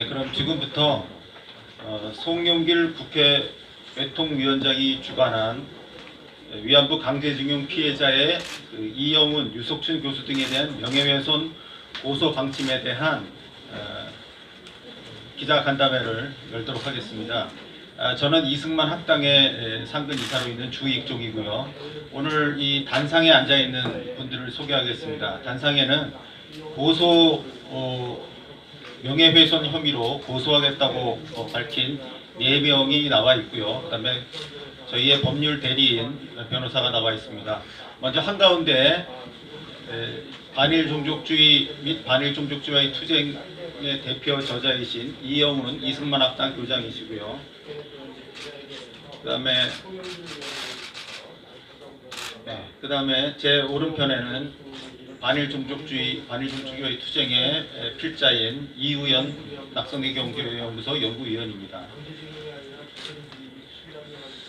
그럼 지금부터 송영길 국회 외통위원장이 주관한 위안부 강제징용 피해자의 이영훈, 유석춘 교수 등에 대한 명예훼손 고소 방침에 대한 기자간담회를 열도록 하겠습니다. 저는 이승만 학당의 상근 이사로 있는 주익종이고요. 오늘 이 단상에 앉아 있는 분들을 소개하겠습니다. 단상에는 고소 명예훼손 혐의로 고소하겠다고 밝힌 4명이 나와 있고요. 그다음에 저희의 법률 대리인 변호사가 나와 있습니다. 먼저 한가운데 반일 종족주의 및 반일 종족주의와의 투쟁의 대표 저자이신 이영훈 이승만 학당 교장이시고요. 그다음에 제 오른편에는 반일 종족주의와의 투쟁의 필자인 이우연 낙성대 경제연구소 연구위원입니다.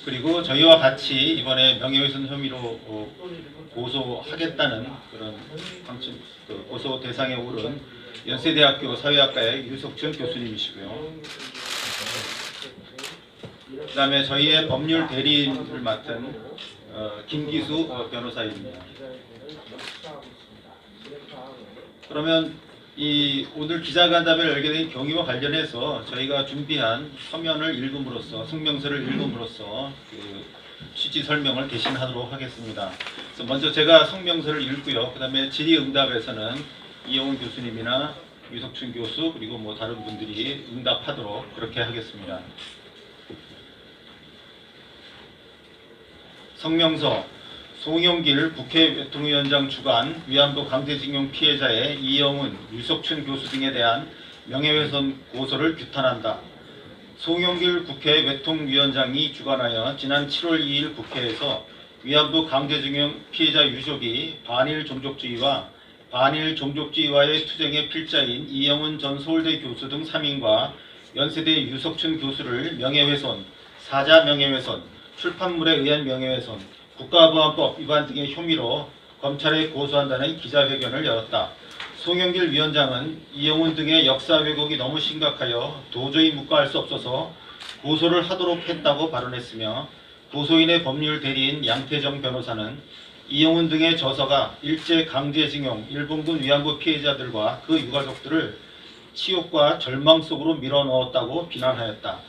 그리고 저희와 같이 이번에 명예훼손 혐의로 고소하겠다는 그런 방침, 고소 대상에 오른 연세대학교 사회학과의 유석춘 교수님이시고요. 그 다음에 저희의 법률 대리인을 맡은 김기수 변호사입니다. 그러면 오늘 기자간담회를 열게 된 경위와 관련해서 저희가 준비한 서면을 읽음으로써 성명서를 읽음으로써 취지 설명을 대신하도록 하겠습니다. 그래서 먼저 제가 성명서를 읽고요. 그 다음에 질의응답에서는 이영훈 교수님이나 유석춘 교수 그리고 다른 분들이 응답하도록 그렇게 하겠습니다. 성명서 송영길 국회 외통위원장 주관 위안부 강제징용 피해자의 이영훈, 유석춘 교수 등에 대한 명예훼손 고소를 규탄한다. 송영길 국회 외통위원장이 주관하여 지난 7월 2일 국회에서 위안부 강제징용 피해자 유족이 반일 종족주의와의 투쟁의 필자인 이영훈 전 서울대 교수 등 3인과 연세대 유석춘 교수를 명예훼손, 사자 명예훼손, 출판물에 의한 명예훼손, 국가보안법 위반 등의 혐의로 검찰에 고소한다는 기자회견을 열었다. 송영길 위원장은 이영훈 등의 역사 왜곡이 너무 심각하여 도저히 묵과할 수 없어서 고소를 하도록 했다고 발언했으며 고소인의 법률 대리인 양태정 변호사는 이영훈 등의 저서가 일제 강제징용 일본군 위안부 피해자들과 그 유가족들을 치욕과 절망 속으로 밀어넣었다고 비난하였다.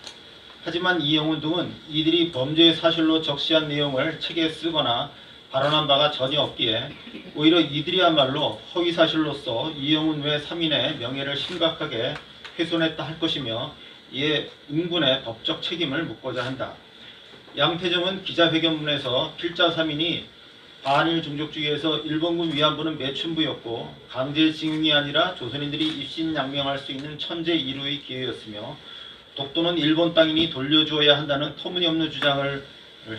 하지만 이영훈 등은 이들이 범죄의 사실로 적시한 내용을 책에 쓰거나 발언한 바가 전혀 없기에 오히려 이들이야말로 허위사실로서 이영훈 외 3인의 명예를 심각하게 훼손했다 할 것이며 이에 응분의 법적 책임을 묻고자 한다. 양태정은 기자회견문에서 필자 3인이 반일 종족주의에서 일본군 위안부는 매춘부였고 강제징용이 아니라 조선인들이 입신양명할 수 있는 천재 이루의 기회였으며 독도는 일본 땅이니 돌려주어야 한다는 터무니없는 주장을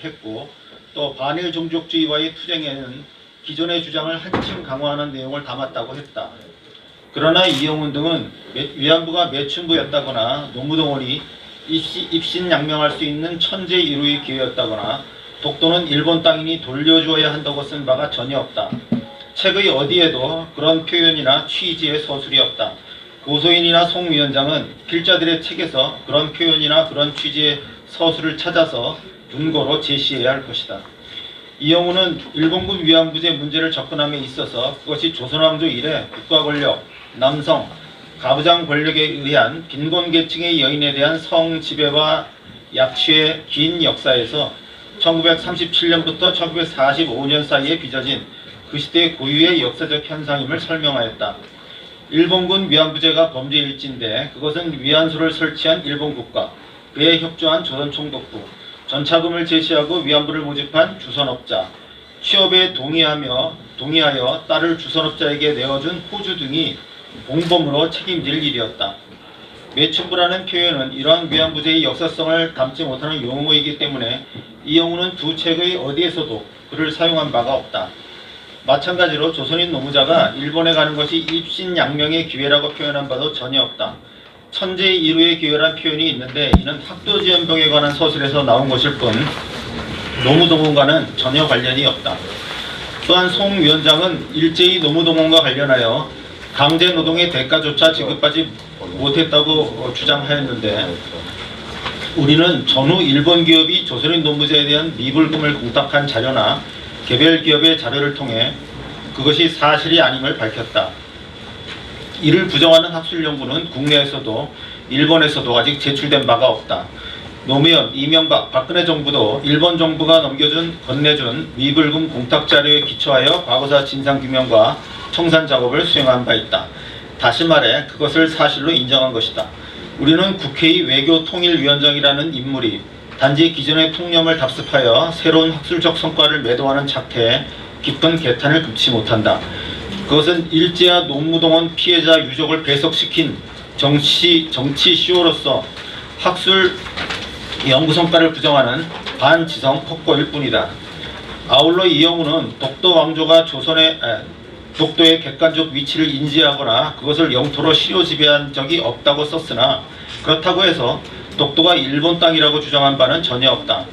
했고 또 반일 종족주의와의 투쟁에는 기존의 주장을 한층 강화하는 내용을 담았다고 했다. 그러나 이영훈 등은 위안부가 매춘부였다거나 노무동원이 입신양명할 수 있는 천재 이루의 기회였다거나 독도는 일본 땅이니 돌려주어야 한다고 쓴 바가 전혀 없다. 책의 어디에도 그런 표현이나 취지의 서술이 없다. 고소인이나 송 위원장은 필자들의 책에서 그런 표현이나 그런 취지의 서술을 찾아서 근거로 제시해야 할 것이다. 이영훈은 일본군 위안부제 문제를 접근함에 있어서 그것이 조선왕조 이래 국가권력, 남성, 가부장 권력에 의한 빈곤계층의 여인에 대한 성지배와 약취의 긴 역사에서 1937년부터 1945년 사이에 빚어진 그 시대 고유의 역사적 현상임을 설명하였다. 일본군 위안부제가 범죄일지인데 그것은 위안소를 설치한 일본 국가, 그에 협조한 조선 총독부, 전차금을 제시하고 위안부를 모집한 주선업자, 취업에 동의하여 딸을 주선업자에게 내어준 호주 등이 공범으로 책임질 일이었다. 매춘부라는 표현은 이러한 위안부제의 역사성을 담지 못하는 용어이기 때문에 이영훈은 두 책의 어디에서도 그를 사용한 바가 없다. 마찬가지로 조선인 노무자가 일본에 가는 것이 입신양명의 기회라고 표현한 바도 전혀 없다. 천재 이루의 기회란 표현이 있는데 이는 학도지연병에 관한 서술에서 나온 것일 뿐 노무동원과는 전혀 관련이 없다. 또한 송 위원장은 일제히 노무동원과 관련하여 강제 노동의 대가조차 지급하지 못했다고 주장하였는데, 우리는 전후 일본 기업이 조선인 노무자에 대한 미불금을 공탁한 자료나 개별 기업의 자료를 통해 그것이 사실이 아님을 밝혔다. 이를 부정하는 학술 연구는 국내에서도 일본에서도 아직 제출된 바가 없다. 노무현, 이명박, 박근혜 정부도 일본 정부가 건네준 미불금 공탁 자료에 기초하여 과거사 진상규명과 청산 작업을 수행한 바 있다. 다시 말해 그것을 사실로 인정한 것이다. 우리는 국회의 외교통일위원장이라는 인물이 단지 기존의 통념을 답습하여 새로운 학술적 성과를 매도하는 작태에 깊은 개탄을 금치 못한다. 그것은 일제와 노무동원 피해자 유족을 배석시킨 정치 쇼로서 학술 연구 성과를 부정하는 반지성 헛고일 뿐이다. 아울러 이영우는 독도 왕조가 독도의 객관적 위치를 인지하거나 그것을 영토로 실효 지배한 적이 없다고 썼으나, 그렇다고 해서 독도가 일본 땅이라고 주장한 바는 전혀 없다.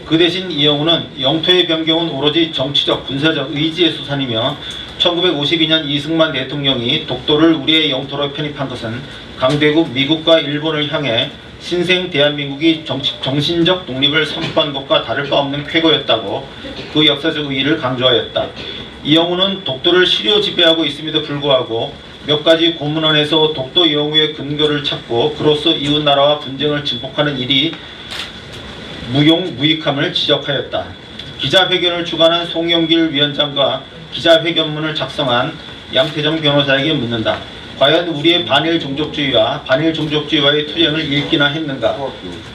그 대신 이영우는 영토의 변경은 오로지 정치적 군사적 의지의 수산이며 1952년 이승만 대통령이 독도를 우리의 영토로 편입한 것은 강대국 미국과 일본을 향해 신생 대한민국이 정신적 독립을 선포한 것과 다를 바 없는 쾌거였다고 그 역사적 의의를 강조하였다. 이영우는 독도를 실효 지배하고 있음에도 불구하고 몇 가지 고문원에서 독도 영우의 근거를 찾고 그로써 이웃나라와 분쟁을 증폭하는 일이 무용무익함을 지적하였다. 기자회견을 주관한 송영길 위원장과 기자회견문을 작성한 양태정 변호사에게 묻는다. 과연 우리의 반일 종족주의와의 투쟁을 읽기나 했는가?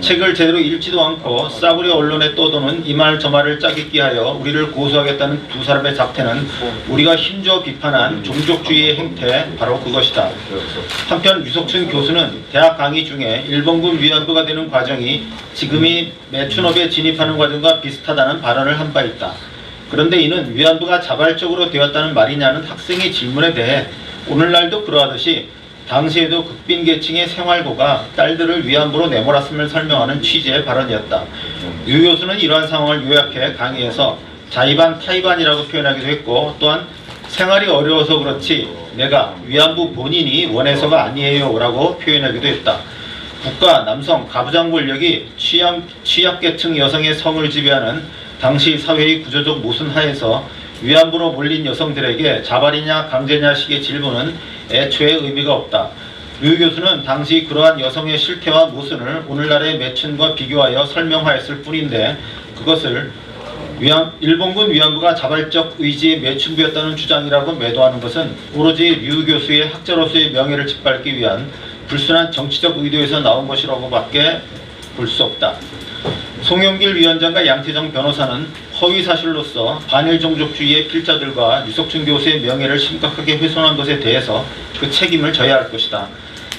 책을 제대로 읽지도 않고 싸구려 언론에 떠도는 이 말 저 말을 짜깁기 하여 우리를 고소하겠다는 두 사람의 작태는 우리가 힘줘 비판한 종족주의의 행태, 바로 그것이다. 한편 유석춘 교수는 대학 강의 중에 일본군 위안부가 되는 과정이 지금이 매춘업에 진입하는 과정과 비슷하다는 발언을 한 바 있다. 그런데 이는 위안부가 자발적으로 되었다는 말이냐는 학생의 질문에 대해 오늘날도 그러하듯이 당시에도 극빈계층의 생활고가 딸들을 위안부로 내몰았음을 설명하는 취지의 발언이었다. 유 교수는 이러한 상황을 요약해 강의에서 자의반 타의반이라고 표현하기도 했고, 또한 생활이 어려워서 그렇지 내가 위안부 본인이 원해서가 아니에요 라고 표현하기도 했다. 국가, 남성, 가부장 권력이 취약계층 여성의 성을 지배하는 당시 사회의 구조적 모순 하에서 위안부로 몰린 여성들에게 자발이냐 강제냐 식의 질문은 애초에 의미가 없다. 류 교수는 당시 그러한 여성의 실태와 모순을 오늘날의 매춘과 비교하여 설명하였을 뿐인데, 그것을 일본군 위안부가 자발적 의지의 매춘부였다는 주장이라고 매도하는 것은 오로지 류 교수의 학자로서의 명예를 짓밟기 위한 불순한 정치적 의도에서 나온 것이라고밖에 볼 수 없다. 송영길 위원장과 양태정 변호사는 허위 사실로서 반일 종족주의의 필자들과 유석춘 교수의 명예를 심각하게 훼손한 것에 대해서 그 책임을 져야 할 것이다.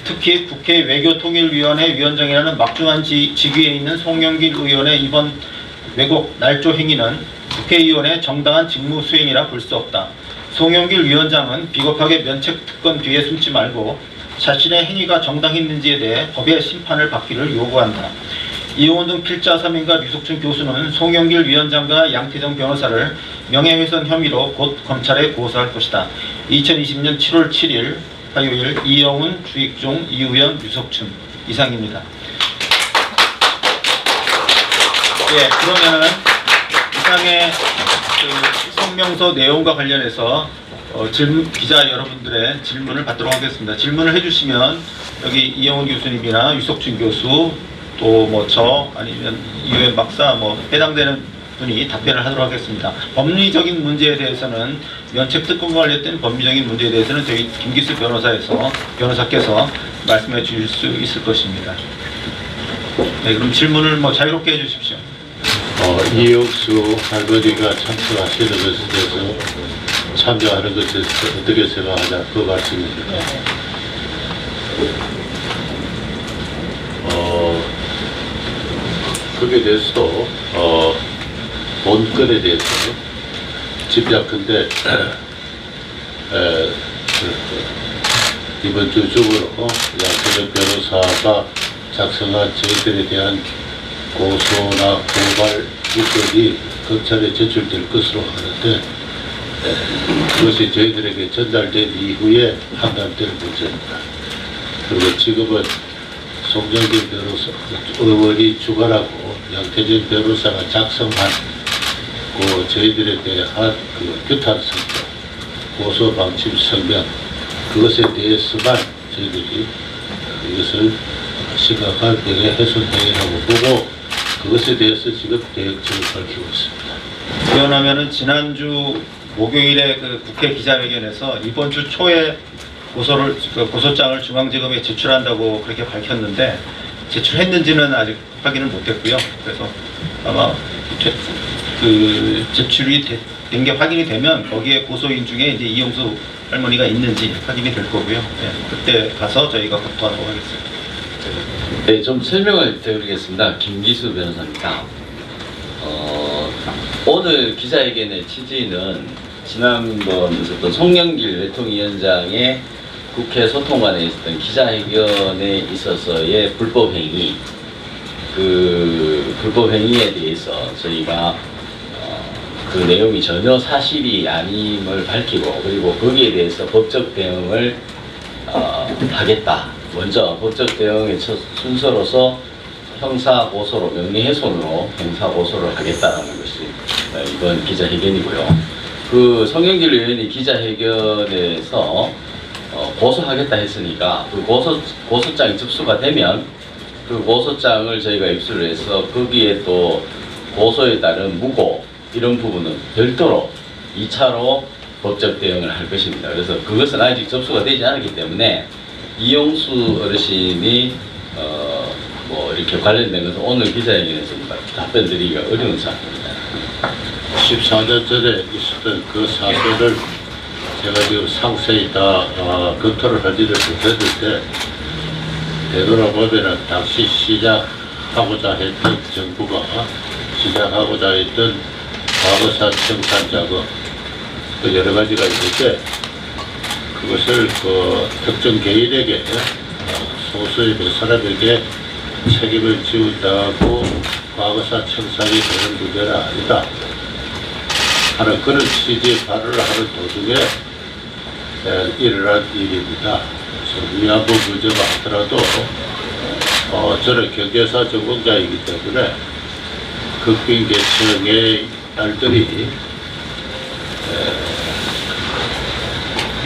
특히 국회 외교통일위원회 위원장이라는 막중한 직위에 있는 송영길 의원의 이번 왜곡 날조 행위는 국회의원의 정당한 직무 수행이라 볼 수 없다. 송영길 위원장은 비겁하게 면책 특권 뒤에 숨지 말고 자신의 행위가 정당했는지에 대해 법의 심판을 받기를 요구한다. 이용훈 등 필자 3인과 유석춘 교수는 송영길 위원장과 양태정 변호사를 명예훼손 혐의로 곧 검찰에 고소할 것이다. 2020년 7월 7일 화요일 이영훈, 주익종, 이우연, 유석춘 이상입니다. 예, 그러면은 이상의 그 성명서 내용과 관련해서 기자 여러분들의 질문을 받도록 하겠습니다. 질문을 해주시면 여기 이영훈 교수님이나 유석춘 교수 또 뭐 저 아니면 이우연 박사 해당되는 분이 답변을 하도록 하겠습니다. 법리적인 문제에 대해서는 면책 특권과 관련된 법리적인 문제에 대해서는 저희 김기수 변호사께서 말씀해 주실 수 있을 것입니다. 네, 그럼 질문을 자유롭게 해주십시오. 이혁수 할머니가 참석하시는 것에 대해서 참여하는 것에 대해서 어떻게 생각하냐 그 말씀입니다. 거기에 대해서도 본건에 대해서 집약한데 이번 주 중으로 양태정 변호사가 작성한 저희들에 대한 고소나 고발 입건이 검찰에 제출될 것으로 하는데 그것이 저희들에게 전달된 이후에 판단될 문제입니다. 그리고 지금은 송정길 변호사 의원이 주관하고 양태진 변호사가 작성한 그 저희들에 대한 그 규탄 성명, 고소 방침 성명, 그것에 대해서만 저희들이 이것을 심각한 명예훼손 행위라고 보고 그것에 대해서 지금 대응책을 밝히고 있습니다. 의원하면은 지난주 목요일에 그 국회 기자회견에서 이번 주 초에 고소장을 중앙지검에 제출한다고 그렇게 밝혔는데 제출했는지는 아직 확인을 못했고요. 그래서 아마 제출이 된 게 확인이 되면 거기에 고소인 중에 이제 이용수 할머니가 있는지 확인이 될 거고요. 네, 그때 가서 저희가 검토하도록 하겠습니다. 네, 좀 설명을 드리겠습니다. 김기수 변호사입니다. 오늘 기자회견의 취지는 지난번 있었던 송영길 외통위원장의 국회 소통관에 있었던 기자회견에 있어서의 불법행위, 그 불법행위에 대해서 저희가 그 내용이 전혀 사실이 아님을 밝히고 그리고 거기에 대해서 법적 대응을 하겠다. 먼저 법적 대응의 첫 순서로서 형사고소로 명예훼손으로 형사고소를 하겠다는 것이 이번 기자회견이고요. 그 송영길 의원이 기자회견에서 고소하겠다 했으니까 그 고소장이 접수가 되면 그 고소장을 저희가 입수를 해서 거기에 또 고소에 따른 무고 이런 부분은 별도로 2차로 법적 대응을 할 것입니다. 그래서 그것은 아직 접수가 되지 않았기 때문에 이용수 어르신이 뭐 이렇게 관련된 것은 오늘 기자회견에서 답변 드리기가 어려운 상황입니다. 14년 전에 있었던 그 사실을 제가 지금 상세히 다 검토를 하지를 못했는데 되돌아보면 당시 시작하고자 했던 정부가 시작하고자 했던 과거사 청산 작업 그 여러 가지가 있는데 그것을 그 특정 개인에게 소수의 몇 사람에게 책임을 지운다고 과거사 청산이 되는 문제는 아니다 하는 그런 취지의 발언을 하는 도중에 일어난 일입니다. 그래서 위안부 문제가 하더라도 저는 경제사 전공자이기 때문에 극빈 계층의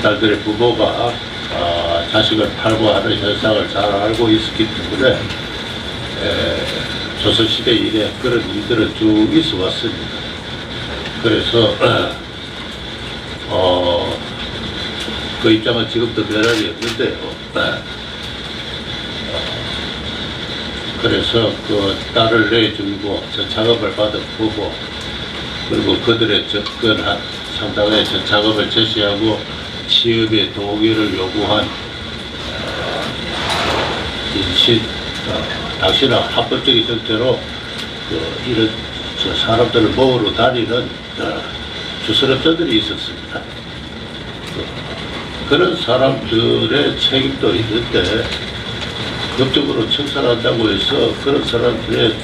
딸들의 부모가 자식을 팔고 하는 현상을 잘 알고 있었기 때문에 조선시대 이래 그런 일들은 쭉 있어 왔습니다. 그래서 그 입장은 지금도 변함이 없는데요. 그래서 그 딸을 내주고 저 작업을 받아보고 그리고 그들의 접근한 상당히 저 작업을 제시하고 취업의 동의를 요구한 인신 당시나 합법적인 형태로 이런 저 사람들을 모으러 다니는 주선업자들이 있었습니다. 그런 사람들의 책임도 있는데 법적으로 청산한다고 해서 그런 사람들의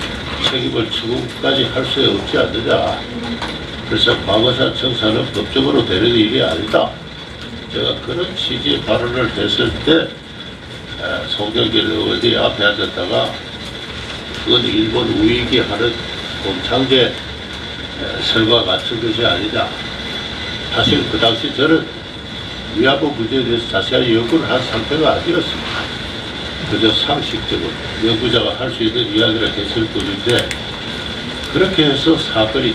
책임을 추구까지 할 수 없지 않느냐. 그래서 과거사 청산은 법적으로 되는 일이 아니다. 제가 그런 취지의 발언을 했을 때 송정길 의원이 앞에 앉았다가 그건 일본 우익이 하는 공창제 설과 같은 것이 아니냐. 사실 그 당시 저는 위안부 문제에 대해서 자세한 연구를 한 상태가 아니었습니다. 그저 상식적으로 연구자가 할 수 있는 이야기를 했을 뿐인데 그렇게 해서 사건이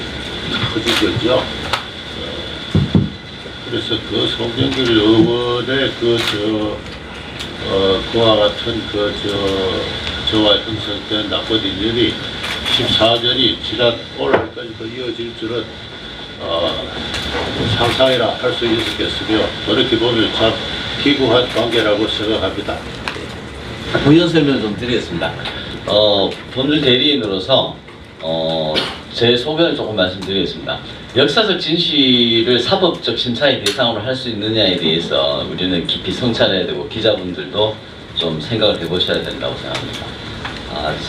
터진 거죠. 그래서 그 송정길 의원의 그와 같은 저와 형성된 나쁜 인연이 14년이 지난 오늘까지 이어질 줄은 상상이나 할 수 있었겠으며 그렇게 보면 참 기구한 관계라고 생각합니다. 부연 설명 좀 드리겠습니다. 법률 대리인으로서 제 소견을 조금 말씀드리겠습니다. 역사적 진실을 사법적 심사의 대상으로 할 수 있느냐에 대해서 우리는 깊이 성찰해야 되고 기자분들도 좀 생각을 해보셔야 된다고 생각합니다.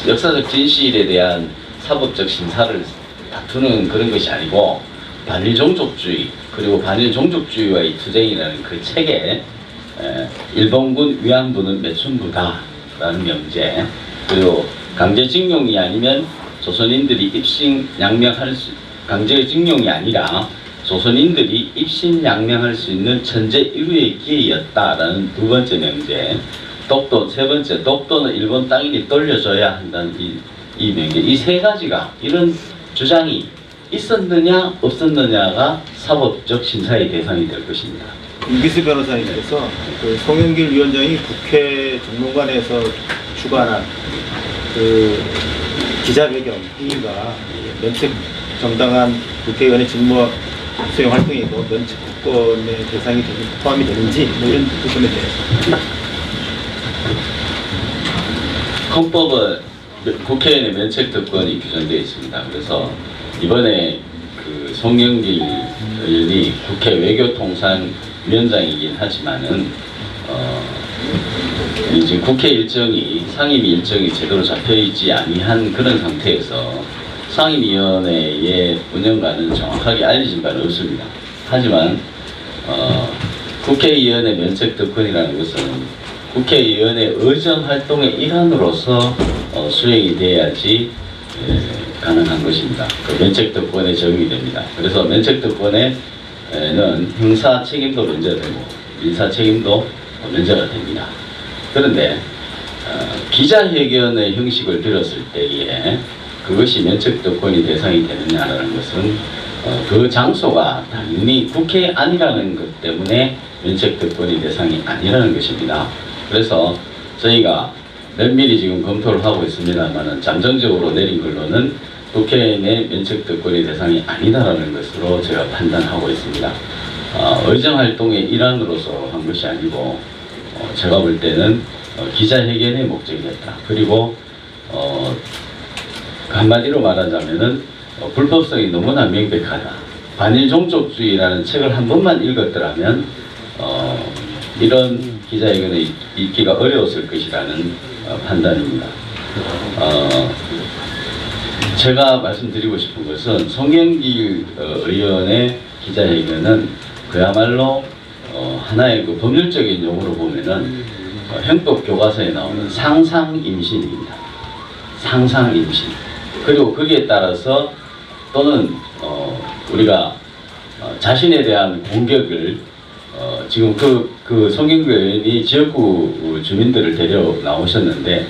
역사적 진실에 대한 사법적 심사를 다투는 그런 것이 아니고 반일 종족주의 그리고 반일 종족주의와의 투쟁이라는 그 책에 일본군 위안부는 매춘부다라는 명제, 그리고 강제징용이 아니면 조선인들이 입신양명할 수, 강제징용이 아니라 조선인들이 입신양명할 수 있는 천재 일루의 기회였다라는 두 번째 명제, 독도 세 번째, 독도는 일본 땅이 돌려줘야 한다는 이 명제, 이 세 가지가 이런 주장이 있었느냐 없었느냐가 사법적 심사의 대상이 될 것입니다. 이기수 변호사님께서 그 송영길 위원장이 국회 정무관에서 주관한 그 기자회견 행위가 면책 정당한 국회의원의 직무 수행 활동이고 면책 특권의 대상이 포함이 되는지 뭐 이런 부분에 대해서. 헌법은 국회의원의 면책 특권이 규정되어 있습니다. 그래서 이번에 그 송영길 의원이 국회 외교통상위원장이긴 하지만은 이제 국회 일정이 상임위 일정이 제대로 잡혀있지 아니한 그런 상태에서 상임위원회의 운영과는 정확하게 알려진 바는 없습니다. 하지만 국회의원의 면책특권이라는 것은 국회의원의 의정 활동의 일환으로서 수행이 돼야지 가능한 것입니다. 그 면책특권에 적용이 됩니다. 그래서 면책특권에는 형사 책임도 면제가 되고 민사 책임도 면제가 됩니다. 그런데 기자회견의 형식을 들었을 때에 그것이 면책특권이 대상이 되느냐라는 것은 그 장소가 당연히 국회 아니라는 것 때문에 면책특권이 대상이 아니라는 것입니다. 그래서 저희가 면밀히 지금 검토를 하고 있습니다만은 잠정적으로 내린 걸로는 국회의원의 면책특권의 대상이 아니다라는 것으로 제가 판단하고 있습니다. 의정활동의 일환으로서 한 것이 아니고 제가 볼 때는 기자회견의 목적이었다. 그리고 한마디로 말하자면은 불법성이 너무나 명백하다. 반일종족주의라는 책을 한 번만 읽었더라면 이런 기자회견에 있기가 어려웠을 것이라는 판단입니다. 제가 말씀드리고 싶은 것은 송영길 의원의 기자회견은 그야말로 하나의 그 법률적인 용어로 보면은 형법 교과서에 나오는 상상임신입니다. 상상임신. 그리고 거기에 따라서 또는 우리가 자신에 대한 공격을 지금 그 송영길 의원이 지역구 주민들을 데려 나오셨는데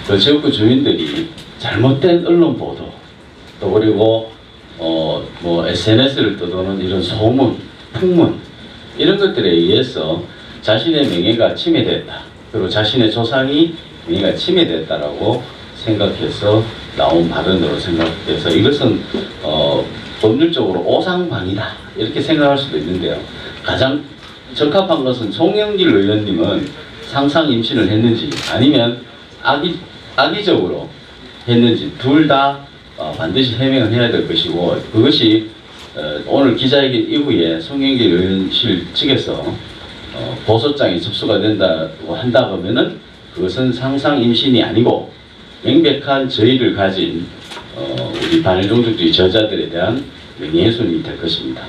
그 지역구 주민들이 잘못된 언론 보도 또 그리고 뭐 SNS를 떠도는 이런 소문, 풍문 이런 것들에 의해서 자신의 명예가 침해됐다. 그리고 자신의 조상이 명예가 침해됐다라고 생각해서 나온 발언으로 생각돼서 이것은 법률적으로 오상방이다 이렇게 생각할 수도 있는데요. 가장 적합한 것은 송영길 의원님은 상상 임신을 했는지 아니면 악의적으로 했는지 둘 다 반드시 해명을 해야 될 것이고 그것이 오늘 기자회견 이후에 송영길 의원실 측에서 보소장이 접수가 된다고 한다 그러면은 그것은 상상 임신이 아니고 명백한 저의를 가진 우리 반일종족주의 저자들에 대한 명예훼손이 될 것입니다.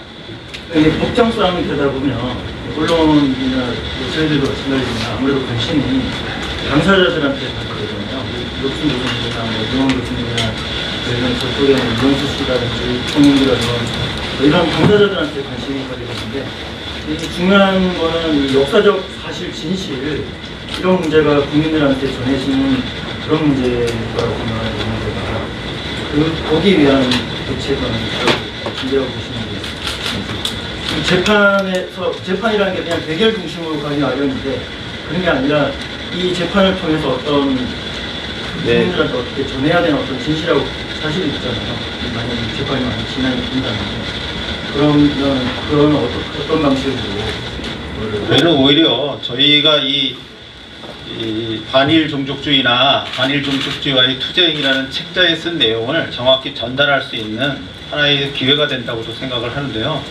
법정수랑을 들여다보면 언론이나 저희들도 마찬가지지만 아무래도 관심이 당사자들한테 가거든요. 녹슨 교수님이나 유원 교수님이나 저희는 저쪽에 이용수 씨라든지 송영길 의원 이런 당사자들한테 관심이 가게 되는데 중요한 거는 역사적 사실 진실 이런 문제가 국민들한테 전해지는 그런 문제라고 생각하는 문제가 거기에 위한 대책은 준비하고 계시는 게 재판이라는 게 그냥 대결 중심으로 가기 마련인데 그런 게 아니라 이 재판을 통해서 어떤 국민들한테 어떻게 전해야 되는 어떤 진실하고 사실이 있잖아요. 만약에 재판이 많이 진행이 된다면 그런 어떤 방식으로 저희는 오히려 저희가 이 반일 종족주의나 반일 종족주의와의 투쟁이라는 책자에 쓴 내용을 정확히 전달할 수 있는 하나의 기회가 된다고도 생각을 하는데요.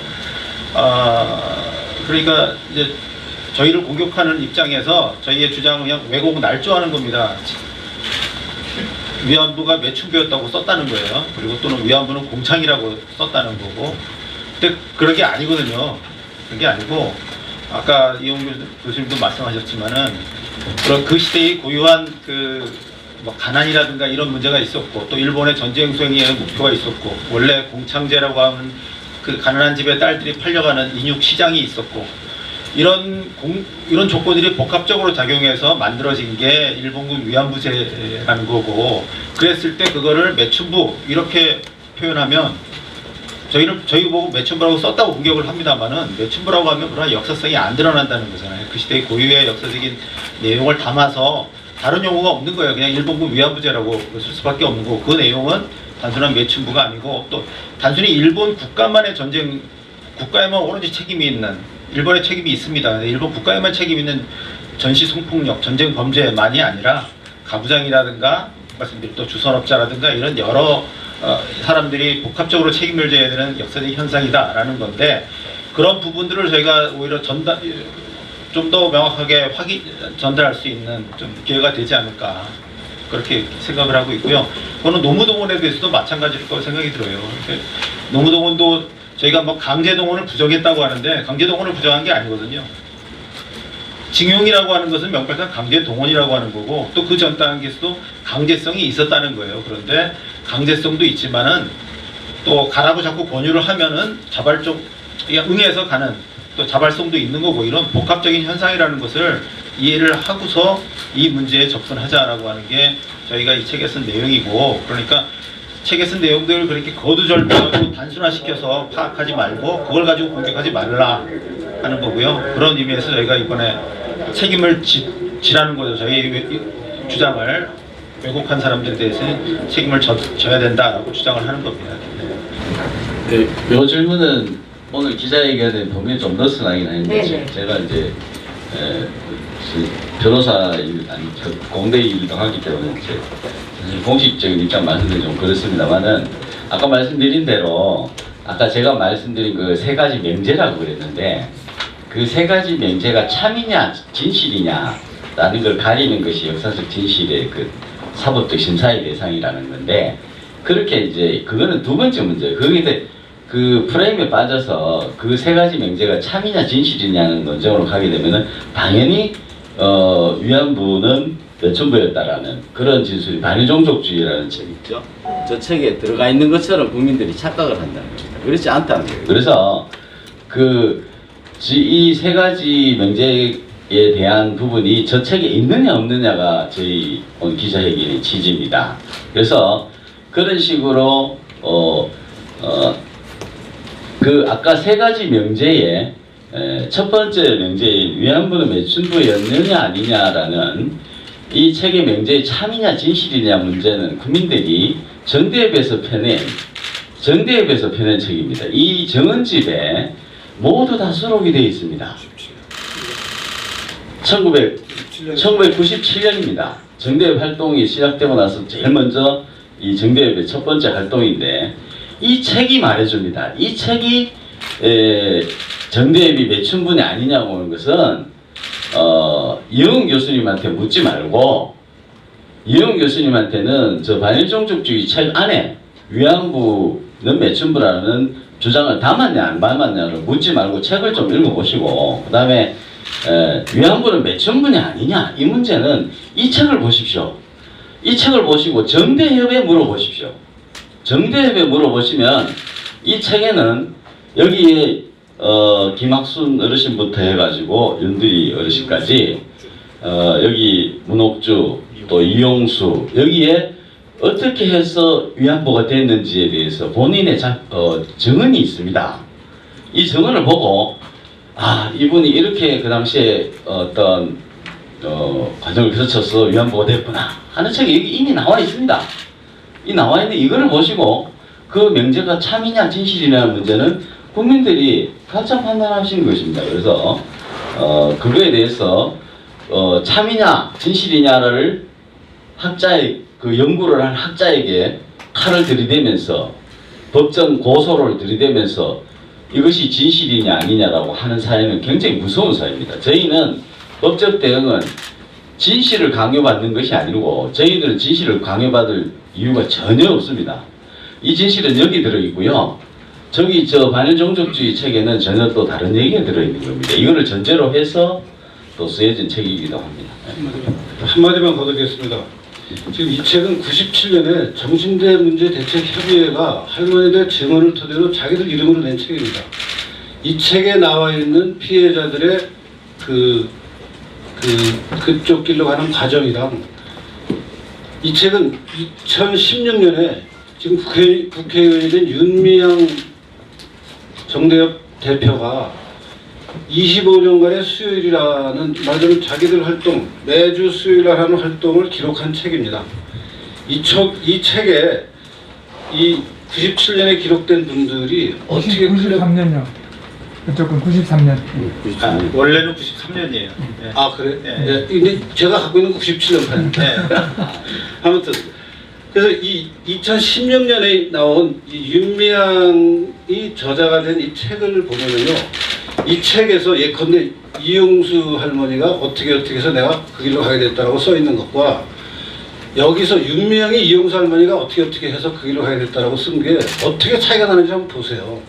그러니까 이제 저희를 공격하는 입장에서 저희의 주장은 그냥 왜곡 날조하는 겁니다. 위안부가 매춘부였다고 썼다는 거예요. 그리고 또는 위안부는 공창이라고 썼다는 거고 근데 그런 게 아니거든요. 그런 게 아니고 아까 이용 교수님도 말씀하셨지만은 그런 그 시대의 고유한 뭐 가난이라든가 이런 문제가 있었고 또 일본의 전쟁 수행의 목표가 있었고 원래 공창제라고 하는 그 가난한 집의 딸들이 팔려가는 인육 시장이 있었고 이런 조건들이 복합적으로 작용해서 만들어진 게 일본군 위안부제라는 거고 그랬을 때 그거를 매춘부 이렇게 표현하면 저희 보고 매춘부라고 썼다고 공격을 합니다만은 매춘부라고 하면 그런 역사성이 안 드러난다는 거잖아요. 그 시대의 고유의 역사적인 내용을 담아서 다른 용어가 없는 거예요. 그냥 일본군 위안부제라고 쓸 수밖에 없는 거고 그 내용은 단순한 매춘부가 아니고 또 단순히 일본 국가만의 전쟁 국가에만 오로지 책임이 있는 일본의 책임이 있습니다. 일본 국가에만 책임 있는 전시 성폭력, 전쟁 범죄만이 아니라 가부장이라든가 말씀드린 또 주선업자라든가 이런 여러 사람들이 복합적으로 책임을 져야 되는 역사적 현상이다라는 건데 그런 부분들을 저희가 오히려 좀 더 명확하게 전달할 수 있는 좀 기회가 되지 않을까 그렇게 생각을 하고 있고요. 그거는 노무동원에 대해서도 마찬가지일 거라고 생각이 들어요. 노무동원도 저희가 뭐 강제동원을 부정했다고 하는데 강제동원을 부정한 게 아니거든요. 징용이라고 하는 것은 명백한 강제동원이라고 하는 거고 또 그 전 단계에서도 강제성이 있었다는 거예요. 그런데 강제성도 있지만은 또 가라고 자꾸 권유를 하면은 자발적 응해서 가는 또 자발성도 있는 거고 이런 복합적인 현상이라는 것을 이해를 하고서 이 문제에 접근하자라고 하는 게 저희가 이 책에 쓴 내용이고 그러니까 책에 쓴 내용들을 그렇게 거두절미하고 단순화시켜서 파악하지 말고 그걸 가지고 공격하지 말라 하는 거고요. 그런 의미에서 저희가 이번에 책임을 지라는 거죠. 저희 주장을 왜곡한 사람들에 대해서는 책임을 져야 된다라고 주장을 하는 겁니다. 네, 이 질문은 오늘 기자회견에 범위에 좀 넣어서나긴 했는데 네네. 제가 이제 변호사 일 아니 공대 일도 하기 때문에 이제 사실 공식적인 입장 말씀드리기 좀 그렇습니다만은 아까 말씀드린 대로 아까 제가 말씀드린 그 세 가지 명제라고 그랬는데 그 세 가지 명제가 참이냐 진실이냐라는 걸 가리는 것이 역사적 진실의 그 사법적 심사의 대상이라는 건데 그렇게 이제 그거는 두 번째 문제. 거기에 그 프레임에 빠져서 그 세 가지 명제가 참이냐 진실이냐는 논쟁으로 가게 되면은 당연히 위안부는 매춘부였다라는 그런 진술이 반일종족주의라는 책이 있죠. 저 책에 들어가 있는 것처럼 국민들이 착각을 한다는 겁니다. 그렇지 않다는 거예요. 그래서 이 세 가지 명제에 대한 부분이 저 책에 있느냐 없느냐가 저희 오늘 기자회견의 취지입니다. 그래서 그런 식으로 그 아까 세 가지 명제에 첫 번째 명제인 위안부는 매춘부였느냐 아니냐라는 이 책의 명제의 참이냐 진실이냐 문제는 국민들이 정대협에서 펴낸 책입니다. 이 정언집에 모두 다 수록이 되어 있습니다. 1997년입니다. 정대협 활동이 시작되고 나서 제일 먼저 이 정대협의 첫 번째 활동인데 이 책이 말해줍니다. 이 책이 정대협이 매춘부냐 아니냐고 하는 것은 이영훈 교수님한테 묻지 말고 이영훈 교수님한테는 저 반일종족주의 책 안에 위안부는 매춘부라는 주장을 담았냐 안 담았냐를 묻지 말고 책을 좀 읽어보시고 그 다음에 위안부는 매춘부냐 아니냐 이 문제는 이 책을 보십시오. 이 책을 보시고 정대협에 물어보십시오. 정대협에 물어보시면 이 책에는 여기에 김학순 어르신부터 해가지고 윤두리 어르신까지 여기 문옥주 또 이용수 여기에 어떻게 해서 위안부가 됐는지에 대해서 본인의 정언이 있습니다. 이 정언을 보고 아 이분이 이렇게 그 당시에 어떤 과정을 거쳐서 위안부가 됐구나 하는 책이 여기 이미 나와 있습니다. 이 나와 있는 이거를 보시고 그 명제가 참이냐 진실이냐는 문제는 국민들이 각자 판단하시는 것입니다. 그래서 그거에 대해서 참이냐 진실이냐를 학자의 그 연구를 한 학자에게 칼을 들이대면서 법정 고소를 들이대면서 이것이 진실이냐 아니냐라고 하는 사회는 굉장히 무서운 사회입니다. 저희는 법적 대응은 진실을 강요받는 것이 아니고 저희들은 진실을 강요받을 이유가 전혀 없습니다. 이 진실은 여기 들어있고요. 저기 저 반일 종족주의 책에는 전혀 또 다른 얘기가 들어있는 겁니다. 이거를 전제로 해서 또 쓰여진 책이기도 합니다. 한마디만 거두겠습니다. 지금 이 책은 97년에 정신대 문제 대책 협의회가 할머니들 증언을 토대로 자기들 이름으로 낸 책입니다. 이 책에 나와 있는 피해자들의 그쪽 길로 가는 과정이랑 이 책은 2016년에 지금 국회의원이 된 윤미향 정대협 대표가 25년간의 수요일이라는 말대로 자기들 활동, 매주 수요일 하는 활동을 기록한 책입니다. 이 책에 이 97년에 기록된 분들이 어떻게 93년요. 그쪽은 93년. 원래는 93년이에요. 아 그래? 네. 네. 근데 제가 갖고 있는 97년판. 아무튼 그래서 이 2016년에 나온 이 윤미향이 저자가 된 이 책을 보면은요, 이 책에서 예컨대 이용수 할머니가 어떻게 해서 내가 그 길로 가게 됐다라고 써 있는 것과 여기서 윤미향이 이용수 할머니가 어떻게 해서 그 길로 가게 됐다라고 쓴 게 어떻게 차이가 나는지 한번 보세요.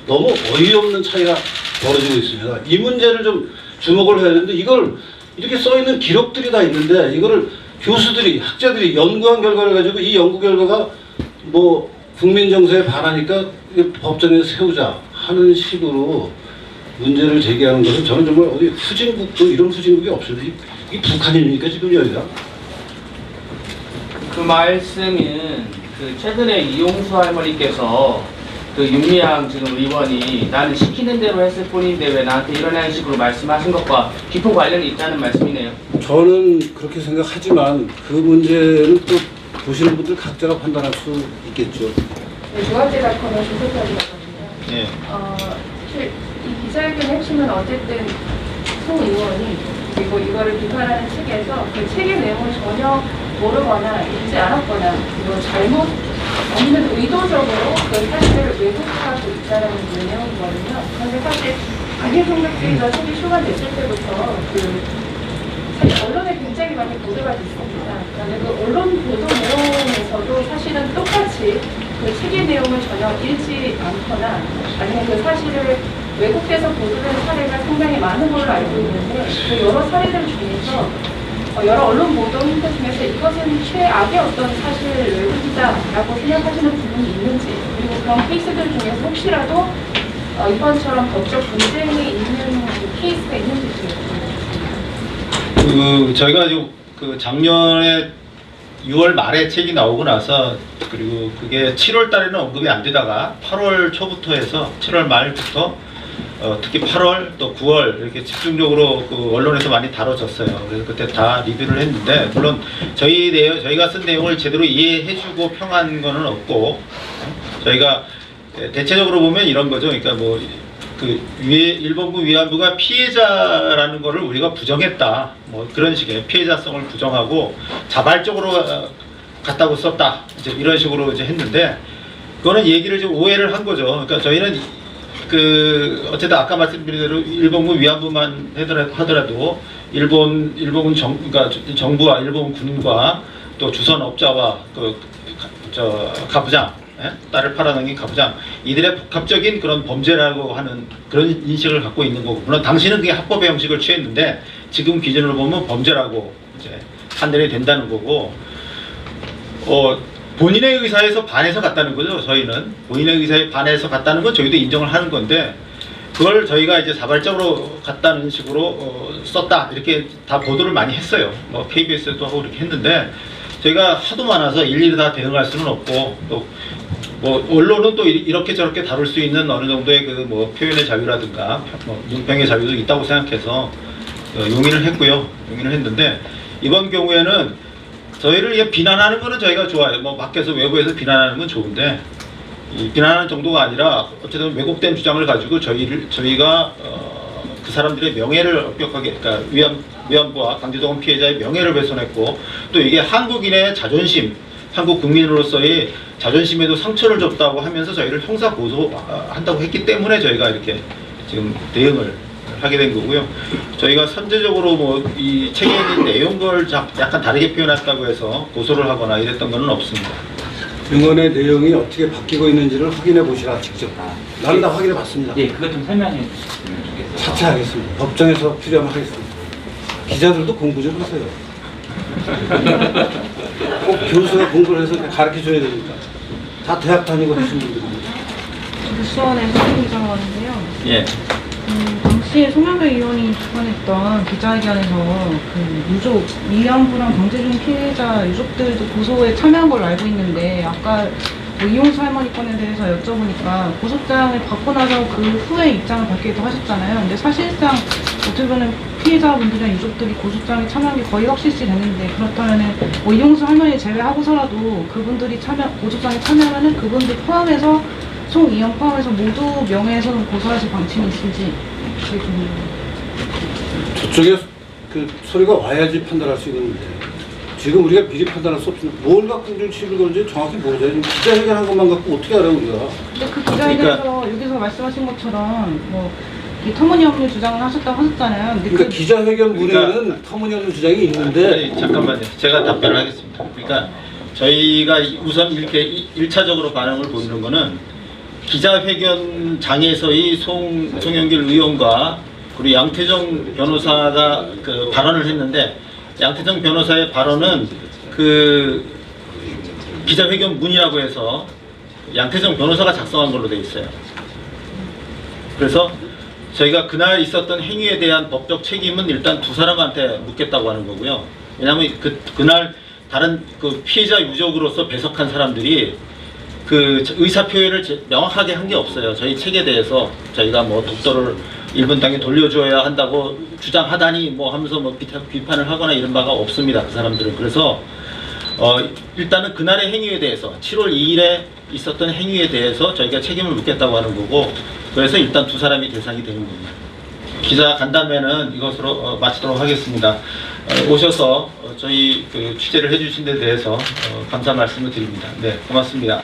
너무 어이없는 차이가 벌어지고 있습니다. 이 문제를 좀 주목을 해야 되는데 이걸 이렇게 써 있는 기록들이 다 있는데 이거를 교수들이 학자들이 연구한 결과를 가지고 이 연구 결과가 뭐 국민 정서에 반하니까 법정에 세우자 하는 식으로 문제를 제기하는 것은 저는 정말 어디 후진국도 이런 후진국이 없습니다. 이 북한입니까 지금 여기가? 그 말씀은 그 최근에 이용수 할머니께서 그 윤미향 지금 의원이 나는 시키는 대로 했을 뿐인데 왜 나한테 이런 식으로 말씀하신 것과 깊은 관련이 있다는 말씀이네요. 저는 그렇게 생각하지만 그 문제는 또 보시는 분들 각자가 판단할 수 있겠죠. 네, 조합대닷컴의 조세편이거든요. 예. 사실 이 기자회견의 핵심은 어쨌든 송 의원이 그리고 이거를 비판하는 측에서 그 책의 내용을 전혀 모르거나 읽지 않았거나 그리고 잘못 없는 의도적으로 그 사실을 왜곡하고 있다는 내용이거든요. 그런데 사실 반일 폭력주의가 책이 출간됐을 때부터 사실 언론에 굉장히 많이 보도가 됐습니다. 그런데 그 언론 보도 내용에서도 사실은 똑같이 그 책의 내용을 전혀 읽지 않거나 아니면 그 사실을 왜곡돼서 보도된 사례가 상당히 많은 걸로 알고 있는데 그 여러 사례들 중에서 여러 언론 보도 hin트 중에서 이것은 최악의 어떤 사실 왜곡이다라고 생각하시는 부분이 있는지 그리고 그런 케이스들 중에서 혹시라도 이번처럼 법적 분쟁이 있는 케이스가 있는지 저희가 그 작년에 6월 말에 책이 나오고 나서 그리고 그게 7월 달에는 언급이 안 되다가 8월 초부터 해서 7월 말부터 특히 8월 또 9월 이렇게 집중적으로 그 언론에서 많이 다뤄졌어요. 그래서 그때 다 리뷰를 했는데 물론 저희가 쓴 내용을 제대로 이해해주고 평한 거는 없고 저희가 대체적으로 보면 이런 거죠. 그러니까 뭐 그 일본군 위안부가 피해자라는 거를 우리가 부정했다. 뭐 그런 식의 피해자성을 부정하고 자발적으로 갔다고 썼다. 이제 이런 식으로 이제 했는데 그거는 얘기를 좀 오해를 한 거죠. 그러니까 저희는 어쨌든 아까 말씀드린 대로 일본군 위안부만 하더라도 일본군 그러니까 정부와 일본 군과 또 주선업자와 가부장 딸을 팔아넘긴 가부장 이들의 복합적인 그런 범죄라고 하는 그런 인식을 갖고 있는 거고 물론 당시는 그게 합법의 형식을 취했는데 지금 기준으로 보면 범죄라고 이제 판단이 된다는 거고 본인의 의사에서 반해서 갔다는 거죠. 저희는 본인의 의사에 반해서 갔다는 건 저희도 인정을 하는 건데 그걸 저희가 이제 자발적으로 갔다는 식으로 썼다 이렇게 다 보도를 많이 했어요. 뭐 KBS도 하고 이렇게 했는데 저희가 하도 많아서 일일이 다 대응할 수는 없고 또 뭐 언론은 또 이렇게 저렇게 다룰 수 있는 어느 정도의 그 뭐 표현의 자유라든가 뭐 문평의 자유도 있다고 생각해서 용인을 했고요. 용인을 했는데 이번 경우에는 저희를 비난하는 거는 저희가 좋아요. 뭐 밖에서 외부에서 비난하는 건 좋은데 이 비난하는 정도가 아니라 어쨌든 왜곡된 주장을 가지고 저희가 그 사람들의 명예를 엄격하게 그러니까 위안부와 강제동원 피해자의 명예를 훼손했고 또 이게 한국인의 자존심 한국 국민으로서의 자존심에도 상처를 줬다고 하면서 저희를 형사 고소한다고 했기 때문에 저희가 이렇게 지금 대응을 하게 된 거고요. 저희가 선제적으로 뭐 이 책에 있는 내용을 약간 다르게 표현했다고 해서 고소를 하거나 이랬던 건 없습니다. 증언의 내용이 어떻게 바뀌고 있는지를 확인해 보시라 직접. 나는 다 확인해 봤습니다. 예, 그것 좀 설명해 주시면 좋겠어요. 차차하겠습니다. 법정에서 필요하면 하겠습니다. 기자들도 공부 좀 하세요. 꼭 교수가 공부를 해서 가르쳐 줘야 되니까. 다 대학 다니고 하신 분들입니다. 뉴스원의 서민 기자라고 하는데요. 예. 당시에 송영길 의원이 주관했던 기자회견에서 그 유족, 위안부랑 강제징용 피해자 유족들도 고소에 참여한 걸로 알고 있는데 아까 뭐 이용수 할머니 건에 대해서 여쭤보니까 고소장을 받고 나서 그 후에 입장을 밝히기도 하셨잖아요. 근데 사실상 어떻게 보면 피해자분들이나 유족들이 고소장에 참여한 게 거의 확실시 되는데 그렇다면은 뭐 이용수 할머니 제외하고서라도 그분들이 고소장에 참여하면은 그분들 포함해서 송이영 포함해서 모두 명예훼손 고소하실 방침이 있을지 그게 좀 저쪽에 그 소리가 와야지 판단할 수 있는 문제. 지금 우리가 미리 판단할 수 없습니다. 뭘 갖고 우리 시비를 거는지 정확히 모르죠. 지금 기자회견한 것만 갖고 어떻게 알아요 우리가. 근데 그 기자회견에서 여기서 말씀하신 것처럼 뭐 이 터무니없는 주장을 하셨다고 하셨잖아요. 근데 그러니까 기자회견 문에는 터무니없는 주장이 있는데 아니, 잠깐만요. 제가 답변을 하겠습니다. 그러니까 저희가 우선 이렇게 1차적으로 반응을 보이는 거는 기자회견장에서의 송영길 의원과 그리고 양태정 변호사가 그 발언을 했는데 양태정 변호사의 발언은 그 기자회견 문이라고 해서 양태정 변호사가 작성한 걸로 돼 있어요. 그래서 저희가 그날 있었던 행위에 대한 법적 책임은 일단 두 사람한테 묻겠다고 하는 거고요. 왜냐하면 그날 다른 그 피해자 유족으로서 배석한 사람들이 그 의사 표현을 명확하게 한 게 없어요. 저희 책에 대해서 저희가 뭐 독도를 일본 땅에 돌려줘야 한다고 주장하다니 뭐 하면서 뭐 비판을 하거나 이런 바가 없습니다. 그 사람들은. 그래서 일단은 그날의 행위에 대해서 7월 2일에 있었던 행위에 대해서 저희가 책임을 묻겠다고 하는 거고 그래서 일단 두 사람이 대상이 되는 겁니다. 기자 간담회는 이것으로 마치도록 하겠습니다. 오셔서 저희 그 취재를 해주신 데 대해서 감사 말씀을 드립니다. 네, 고맙습니다.